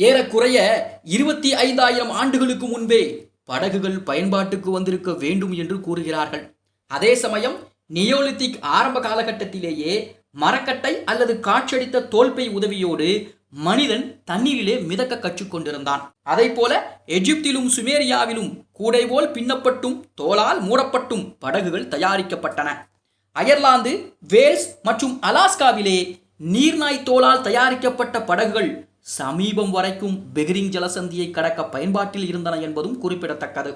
ஏறக்குறைய 25,000 ஆண்டுகளுக்கு முன்பே படகுகள் பயன்பாட்டுக்கு வந்திருக்க வேண்டும் என்று கூறுகிறார்கள். அதே சமயம் நியோலித்திக் ஆரம்ப காலகட்டத்திலேயே மரக்கட்டை அல்லது காற்றடித்த தோல்பை உதவியோடு மனிதன் தண்ணீரிலே மிதக்க கற்றுக்கொண்டிருந்தான். அதை போல எகிப்திலும் சுமேரியாவிலும் கூடை போல் பின்னப்பட்டும் தோலால் மூடப்பட்டும் படகுகள் தயாரிக்கப்பட்டன. அயர்லாந்து, வேல்ஸ் மற்றும் அலாஸ்காவிலே நீர்நாய் தோலால் தயாரிக்கப்பட்ட படகுகள் சமீபம் வரைக்கும் பெஹரிங் ஜலசந்தியை கடக்க பயன்பாட்டில் இருந்தன என்பதும் குறிப்பிடத்தக்கது.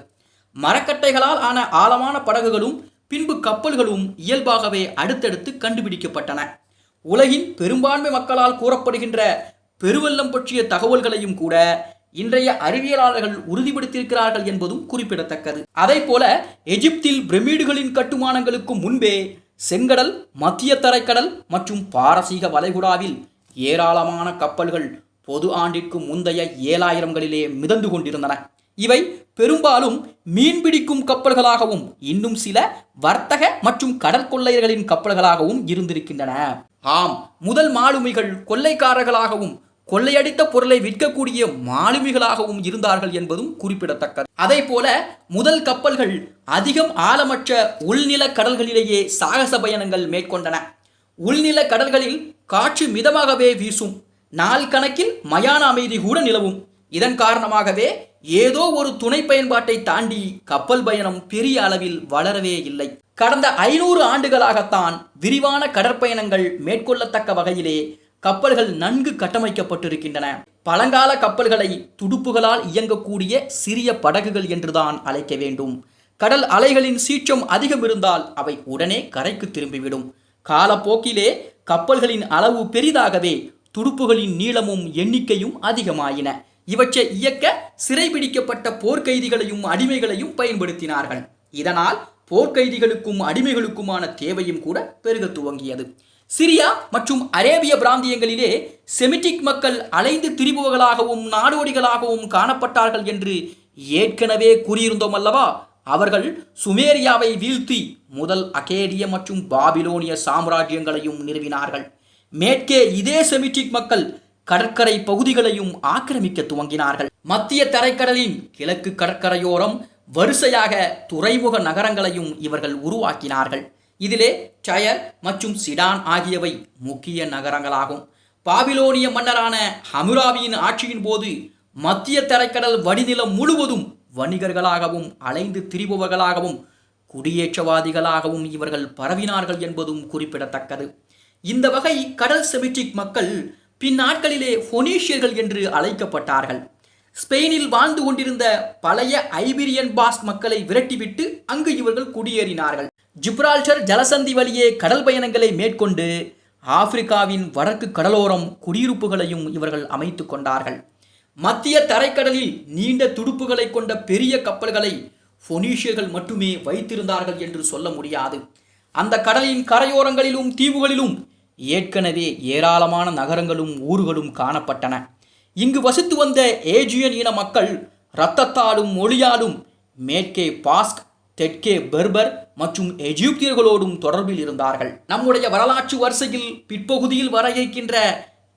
மரக்கட்டைகளால் ஆன ஆழமான படகுகளும் பின்பு கப்பல்களும் இயல்பாகவே அடுத்தடுத்து கண்டுபிடிக்கப்பட்டன. உலகின் பெரும்பான்மை மக்களால் கூறப்படுகின்ற பெருவெள்ளம் பற்றிய தகவல்களையும் கூட இன்றைய அறிவியலாளர்கள் உறுதிப்படுத்தியிருக்கிறார்கள் என்பதும் குறிப்பிடத்தக்கது. அதை போல எகிப்தில் பிரமிடுகளின் கட்டுமானங்களுக்கு முன்பே செங்கடல், மத்திய தரைக்கடல் மற்றும் பாரசீக வளைகுடாவில் ஏராளமான கப்பல்கள் பொது ஆண்டிற்கு முந்தைய 7,000களிலே மிதந்து கொண்டிருந்தன. இவை பெரும்பாலும் மீன்பிடிக்கும் கப்பல்களாகவும் இன்னும் சில வர்த்தக மற்றும் கடற்கொள்ளையர்களின் கப்பல்களாகவும் இருந்திருக்கின்றன. ஆம், முதல் மாலுமிகள் கொள்ளைக்காரர்களாகவும் கொள்ளையடித்த பொருளை விற்கக்கூடிய மாலுமிகளாகவும் இருந்தார்கள் என்பதும் குறிப்பிடத்தக்கது. அதை போல முதல் கப்பல்கள் அதிகம் ஆழமற்ற உள்நில கடல்களிலேயே சாகச பயணங்கள் மேற்கொண்டன. உள்நில கடல்களில் காற்று மிதமாகவே வீசும், நாள் கணக்கில் மயான அமைதி கூட நிலவும். இதன் காரணமாகவே ஏதோ ஒரு துணை பயன்பாட்டை தாண்டி கப்பல் பயணம் பெரிய அளவில் வளரவே இல்லை. கடந்த 500 ஆண்டுகளாகத்தான் விரிவான கடற்பயணங்கள் மேற்கொள்ளத்தக்க வகையிலே கப்பல்கள் நன்கு கட்டமைக்கப்பட்டிருக்கின்றன. பழங்கால கப்பல்களை துடுப்புகளால் இயங்கக்கூடிய சிறிய படகுகள் என்றுதான் அழைக்க வேண்டும். கடல் அலைகளின் சீற்றம் அதிகம் இருந்தால் அவை உடனே கரைக்கு திரும்பிவிடும். காலப்போக்கிலே கப்பல்களின் அளவு பெரிதாகவே துடுப்புகளின் நீளமும் எண்ணிக்கையும் அதிகமாயின. இவற்றை இயக்க சிறைபிடிக்கப்பட்ட போர்க்கைதிகளையும் அடிமைகளையும் பயன்படுத்தினார்கள். இதனால் போர்க்கைதிகளுக்கும் அடிமைகளுக்குமான தேவையும் கூட பெருக துவங்கியது. சிரியா மற்றும் அரேபிய பிராந்தியங்களிலே செமிட்டிக் மக்கள் அலைந்து திரிபவர்களாகவும் நாடோடிகளாகவும் காணப்பட்டார்கள் என்று ஏற்கனவே கூறியிருந்தோம் அல்லவா? அவர்கள் சுமேரியாவை வீழ்த்தி முதல் அகேடிய மற்றும் பாபிலோனிய சாம்ராஜ்யங்களையும் நிறுவினார்கள். மேற்கே இதே செமிட்டிக் மக்கள் கடற்கரை பகுதிகளையும் ஆக்கிரமிக்க துவங்கினார்கள். மத்திய தரைக்கடலின் கிழக்கு கடற்கரையோரம் வரிசையாக துறைமுக நகரங்களையும் இவர்கள் உருவாக்கினார்கள். இதிலே டயர் மற்றும் சிடான் ஆகியவை முக்கிய நகரங்களாகும். பாபிலோனிய மன்னரான ஹமுராபியின் ஆட்சியின் போது மத்திய தரைக்கடல் வடிநிலம் முழுவதும் வணிகர்களாகவும் அலைந்து திரிபவர்களாகவும் குடியேற்றவாதிகளாகவும் இவர்கள் பரவினார்கள் என்பதும் குறிப்பிடத்தக்கது. இந்த வகை கடல் செமிட்டிக் மக்கள் பின்னாட்களிலே பொனீஷியர்கள் என்று அழைக்கப்பட்டார்கள். ஸ்பெயினில் வாழ்ந்து கொண்டிருந்த பழைய ஐபீரியன் பாஸ்க் மக்களை விரட்டிவிட்டு அங்கு இவர்கள் குடியேறினார்கள். ஜிப்ரால்டர் ஜலசந்தி வழியே கடல் பயணங்களை மேற்கொண்டு ஆப்பிரிக்காவின் வடக்கு கடலோரம் குடியிருப்புகளையும் இவர்கள் அமைத்து கொண்டார்கள். மத்திய தரைக்கடலில் நீண்ட துடுப்புகளை கொண்ட பெரிய கப்பல்களை பொனீஷியர்கள் மட்டுமே வைத்திருந்தார்கள் என்று சொல்ல முடியாது. அந்த கடலின் கரையோரங்களிலும் தீவுகளிலும் ஏற்கனவே ஏராளமான நகரங்களும் ஊர்களும் காணப்பட்டன. இங்கு வசித்து வந்த ஏஜியன் இன மக்கள் இரத்தத்தாலும் மொழியாலும் மேற்கே பாஸ்க், தெற்கே பெர்பர் மற்றும் எகிப்தியர்களோடும் தொடர்பில் இருந்தார்கள். நம்முடைய வரலாற்று வரிசையில் பிற்பகுதியில் வர இருக்கின்ற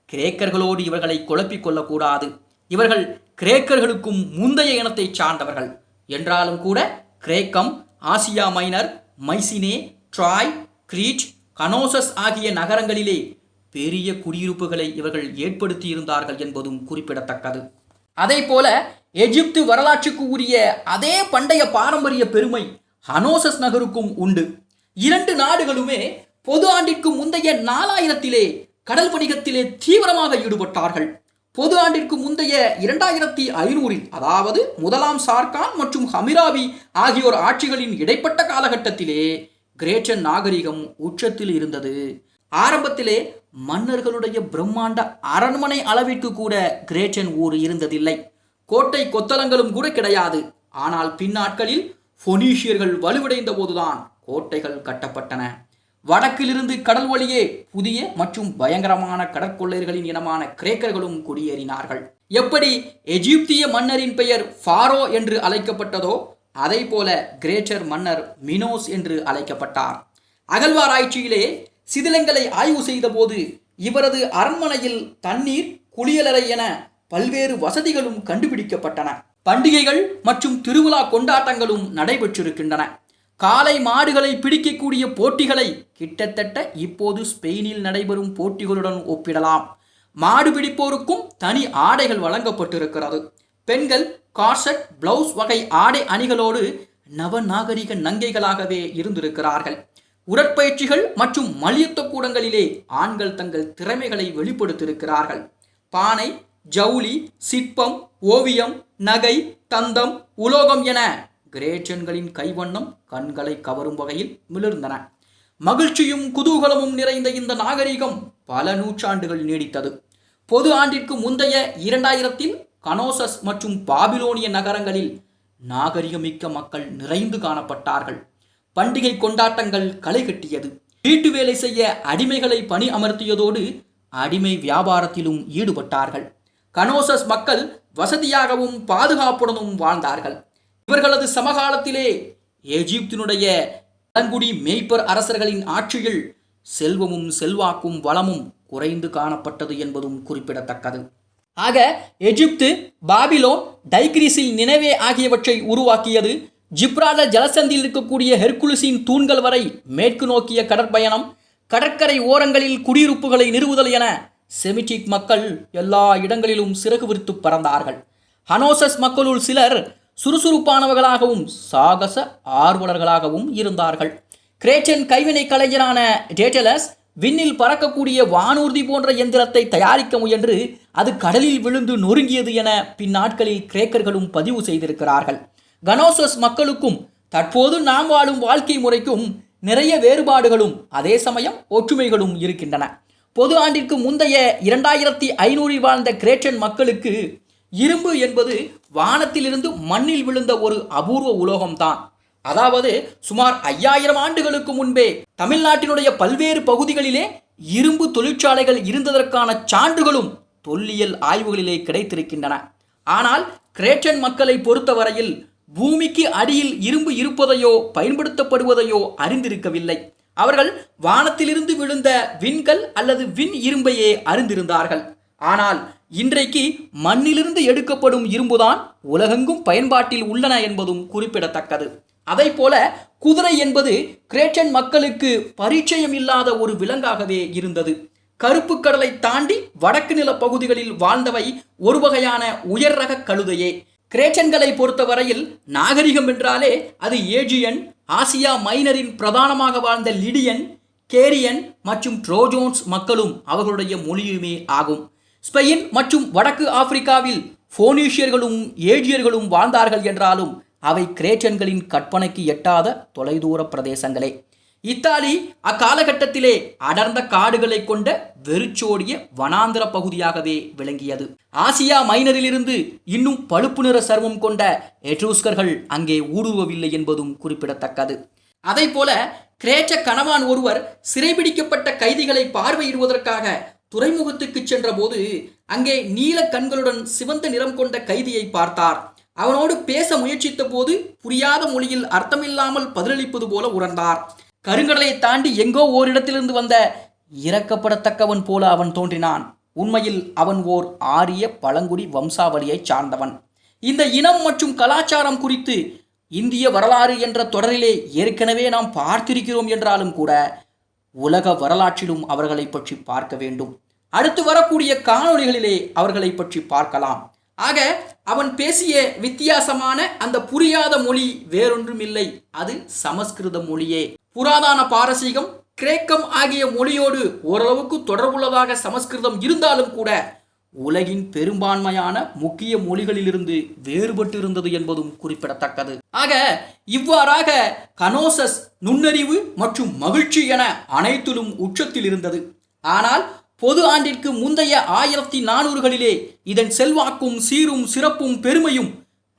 கிரேக்கர்களோடு இவர்களை குழப்பிக் கொள்ளக்கூடாது. இவர்கள் கிரேக்கர்களுக்கும் முந்தைய இனத்தை சார்ந்தவர்கள் என்றாலும் கூட கிரேக்கம், ஆசியா மைனர், மைசினே, ட்ராய், கிரீட், கனோசஸ் ஆகிய நகரங்களிலே பெரிய குடியிருப்புகளை இவர்கள் ஏற்படுத்தி இருந்தார்கள் என்பதும் குறிப்பிடத்தக்கது. அதே போல எகிப்து வரலாற்றுக்கு உரிய அதே பண்டைய பாரம்பரிய பெருமை ஹனோசஸ் நகருக்கும் உண்டு. 2 நாடுகளுமே பொது ஆண்டிற்கு முந்தைய 4000த்திலே கடல் வணிகத்திலே தீவிரமாக ஈடுபட்டார்கள். பொது ஆண்டிற்கு முந்தைய 2500 அதாவது முதலாம் சார்கான் மற்றும் ஹமிராபி ஆகியோர் ஆட்சிகளின் இடைப்பட்ட காலகட்டத்திலே கிரேச்சன் நாகரிகம் உச்சத்தில் இருந்தது. ஆரம்பத்திலே மன்னர்களுடைய பிரம்மாண்ட அரண்மனை அளவிற்கு கூட கிரேச்சன் ஊர் இருந்ததில்லை. கோட்டை கொத்தளங்களும் கூட கிடையாது. ஆனால் பின்னாட்களில் பொனீஷியர்கள் வலுவடைந்த போதுதான் கோட்டைகள் கட்டப்பட்டன. வடக்கிலிருந்து கடல் வழியே புதிய மற்றும் பயங்கரமான கடற்கொள்ளையர்களின் இனமான கிரேக்கர்களும் குடியேறினார்கள். எப்படி எகிப்திய மன்னரின் பெயர் ஃபாரோ என்று அழைக்கப்பட்டதோ அதை போல கிரேச்சர் மன்னர் மினோஸ் என்று அழைக்கப்பட்டார். அகழ்வாராய்ச்சியிலே சிதிலங்களை ஆய்வு செய்த போது இவரது அரண்மனையில் தண்ணீர், குளியலறை என பல்வேறு வசதிகளும் கண்டுபிடிக்கப்பட்டன. பண்டிகைகள் மற்றும் திருவிழா கொண்டாட்டங்களும் நடைபெற்றிருக்கின்றன. காளை மாடுகளை பிடிக்கக்கூடிய போட்டிகளை கிட்டத்தட்ட இப்போது ஸ்பெயினில் நடைபெறும் போட்டிகளுடன் ஒப்பிடலாம். மாடு பிடிப்போருக்கும் தனி ஆடைகள் வழங்கப்பட்டிருக்கிறது. பெண்கள் கார்செட், பிளவுஸ் வகை ஆடை அணிகளோடு நவநாகரிக நங்கைகளாகவே இருந்திருக்கிறார்கள். உடற்பயிற்சிகள் மற்றும் மல்யுத்த கூடங்களிலே ஆண்கள் தங்கள் திறமைகளை வெளிப்படுத்தியிருக்கிறார்கள். பானை, ஜவுளி, சிற்பம், ஓவியம், நகை, தந்தம், உலோகம் என கிரேச்சன்களின் கைவண்ணம் கண்களை கவரும் வகையில் மிளிர்ந்தன. மகிழ்ச்சியும் குதூகலமும் நிறைந்த இந்த நாகரிகம் பல நூற்றாண்டுகள் நீடித்தது. பொது ஆண்டிற்கு முந்தைய 2000 கனோசஸ் மற்றும் பாபிலோனிய நகரங்களில் நாகரிகமிக்க மக்கள் நிறைந்து காணப்பட்டார்கள். பண்டிகை கொண்டாட்டங்கள் களை கட்டியது. வீட்டு வேலை செய்ய அடிமைகளை பணி அமர்த்தியதோடு அடிமை வியாபாரத்திலும் ஈடுபட்டார்கள். கனோசஸ் மக்கள் வசதியாகவும் பாதுகாப்புடனும் வாழ்ந்தார்கள். இவர்களது சமகாலத்திலே எகிப்தினுடைய பழங்குடி மேய்ப்பர் அரசர்களின் ஆட்சியில் செல்வமும் செல்வாக்கும் வளமும் குறைந்து காணப்பட்டது என்பதும் குறிப்பிடத்தக்கது. ஆக எகிப்து பாபிலோன், டைக்ரீஸில் நினைவே ஆகியவற்றை உருவாக்கியது. ஜிப்ரால்டர் ஜலசந்தியில் இருக்கக்கூடிய ஹெர்குலிஸின் தூண்கள் வரை மேற்கு நோக்கிய கடற்பயணம், கடற்கரை ஓரங்களில் குடியிருப்புகளை நிறுவுதல் என செமிட்டிக் மக்கள் எல்லா இடங்களிலும் சிறகு விரித்து பறந்தார்கள். ஹனோசஸ் மக்களுள் சிலர் சுறுசுறுப்பானவர்களாகவும் சாகச ஆர்வலர்களாகவும் இருந்தார்கள். கிரேச்சன் கைவினை கலைஞரான டேட்டலஸ் விண்ணில் பறக்கக்கூடிய வானூர்தி போன்ற எந்திரத்தை தயாரிக்க முயன்று அது கடலில் விழுந்து நொறுங்கியது என பின்னாட்களில் கிரேக்கர்களும் பதிவு செய்திருக்கிறார்கள். கனோசஸ் மக்களுக்கும் தற்போது நாம் வாழும் வாழ்க்கை முறைக்கும் நிறைய வேறுபாடுகளும் அதே சமயம் ஒற்றுமைகளும் இருக்கின்றன. பொது ஆண்டிற்கு முந்தைய 2500 வாழ்ந்த கிரேச்சன் மக்களுக்கு இரும்பு என்பது வானத்திலிருந்து மண்ணில் விழுந்த ஒரு அபூர்வ உலோகம்தான். அதாவது சுமார் 5000 ஆண்டுகளுக்கு முன்பே தமிழ்நாட்டினுடைய பல்வேறு பகுதிகளிலே இரும்பு தொழிற்சாலைகள் இருந்ததற்கான சான்றுகளும் தொல்லியல் ஆய்வுகளிலே கிடைத்திருக்கின்றன. ஆனால் கிரேச்சன் மக்களை பொறுத்தவரையில் பூமிக்கு அடியில் இரும்பு இருப்பதையோ பயன்படுத்தப்படுவதையோ அறிந்திருக்கவில்லை. அவர்கள் வானத்திலிருந்து விழுந்த விண்கல் அல்லது விண் இரும்பையே அறிந்திருந்தார்கள். ஆனால் இன்றைக்கு மண்ணிலிருந்து எடுக்கப்படும் இரும்புதான் உலகெங்கும் பயன்பாட்டில் உள்ளன என்பதும் குறிப்பிடத்தக்கது. அதை போல குதிரை என்பது கிரேச்சன் மக்களுக்கு பரிச்சயம் இல்லாத ஒரு விலங்காகவே இருந்தது. கருப்பு கடலை தாண்டி வடக்கு நில பகுதிகளில் வாழ்ந்தவை ஒரு வகையான உயர் ரக கழுதையே. கிரேச்சன்களை பொறுத்தவரையில் நாகரிகம் என்றாலே அது ஏஜியன், ஆசியா மைனரின் பிரதானமாக வாழ்ந்த லிடியன், கேரியன் மற்றும் ட்ரோஜோன்ஸ் மக்களும் அவர்களுடைய மொழியுமே ஆகும். ஸ்பெயின் மற்றும் வடக்கு ஆப்பிரிக்காவில் போனீஷியர்களும் ஏஜியர்களும் வாழ்ந்தார்கள் என்றாலும் அவை கிரேச்சன்களின் கற்பனைக்கு எட்டாத தொலைதூர பிரதேசங்களே. இத்தாலி அக்காலகட்டத்திலே அடர்ந்த காடுகளை கொண்ட வெறிச்சோடிய வனாந்திர பகுதியாகவே விளங்கியது. ஆசியா மைனரிலிருந்து இன்னும் பழுப்பு நிற சர்மம் கொண்ட எட்ரூஸ்கர்கள் அங்கே ஊடுருவவில்லை என்பதும் குறிப்பிடத்தக்கது. அதை போல கிரேச்ச கணவான் ஒருவர் சிறைபிடிக்கப்பட்ட கைதிகளை பார்வையிடுவதற்காக துறைமுகத்துக்கு சென்ற போது அங்கே நீல கண்களுடன் சிவந்த நிறம் கொண்ட கைதியை பார்த்தார். அவனோடு பேச முயற்சித்த போது புரியாத மொழியில் அர்த்தமில்லாமல் பதிலளிப்பது போல உணர்ந்தார். கருங்கடலை தாண்டி எங்கோ ஓரிடத்திலிருந்து வந்த இரக்கப்படத்தக்கவன் போல அவன் தோன்றினான். உண்மையில் அவன் ஓர் ஆரிய பழங்குடி வம்சாவளியை சார்ந்தவன். இந்த இனம் மற்றும் கலாச்சாரம் குறித்து இந்திய வரலாறு என்ற தொடரிலே ஏற்கனவே நாம் பார்த்திருக்கிறோம் என்றாலும் கூட உலக வரலாற்றிலும் அவர்களை பற்றி பார்க்க வேண்டும். அடுத்து வரக்கூடிய காணொளிகளிலே அவர்களை பற்றி பார்க்கலாம். ஆக அவன் பேசிய வித்தியாசமான அந்த புரியாத மொழி வேறொன்றும் இல்லை, அது சமஸ்கிருத மொழியே. புராதன பாரசீகம், கிரேக்கம் ஆகிய மொழியோடு ஓரளவுக்கு தொடர்புள்ளதாக சமஸ்கிருதம் இருந்தாலும் கூட உலகின் பெரும்பான்மையான முக்கிய மொழிகளிலிருந்து வேறுபட்டு இருந்தது என்பதும் குறிப்பிடத்தக்கது. ஆக இவ்வாறாக கனோசஸ் நுண்ணறிவு மற்றும் மகிழ்ச்சி என அனைத்திலும் உச்சத்தில் இருந்தது. ஆனால் பொது ஆண்டிற்கு முந்தைய 1400களிலே இதன் செல்வாக்கும் சீரும் சிறப்பும் பெருமையும்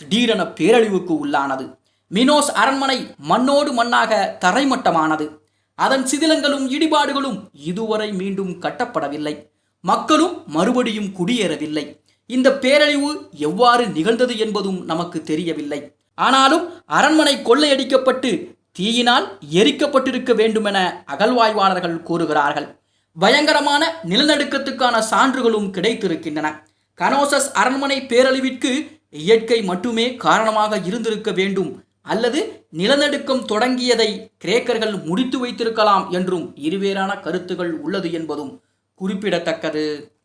திடீரென பேரழிவுக்கு உள்ளானது. மினோஸ் அரண்மனை மண்ணோடு மண்ணாக தரைமட்டமானது. அதன் சிதிலங்களும் இடிபாடுகளும் இதுவரை மீண்டும் கட்டப்படவில்லை. மக்களும் மறுபடியும் குடியேறவில்லை. இந்த பேரழிவு எவ்வாறு நிகழ்ந்தது என்பதும் நமக்கு தெரியவில்லை. ஆனாலும் அரண்மனை கொள்ளையடிக்கப்பட்டு தீயினால் எரிக்கப்பட்டிருக்க வேண்டுமென அகழ்வாய்வாளர்கள் கூறுகிறார்கள். பயங்கரமான நிலநடுக்கத்துக்கான சான்றுகளும் கிடைத்திருக்கின்றன. கனோசஸ் அரண்மனை பேரழிவிற்கு இயற்கை மட்டுமே காரணமாக இருந்திருக்க வேண்டும் அல்லது நிலநடுக்கம் தொடங்கியதை கிரேக்கர்கள் முடித்து வைத்திருக்கலாம் என்றும் இருவேறான கருத்துகள் உள்ளது என்பதும் குறிப்பிடத்தக்கது.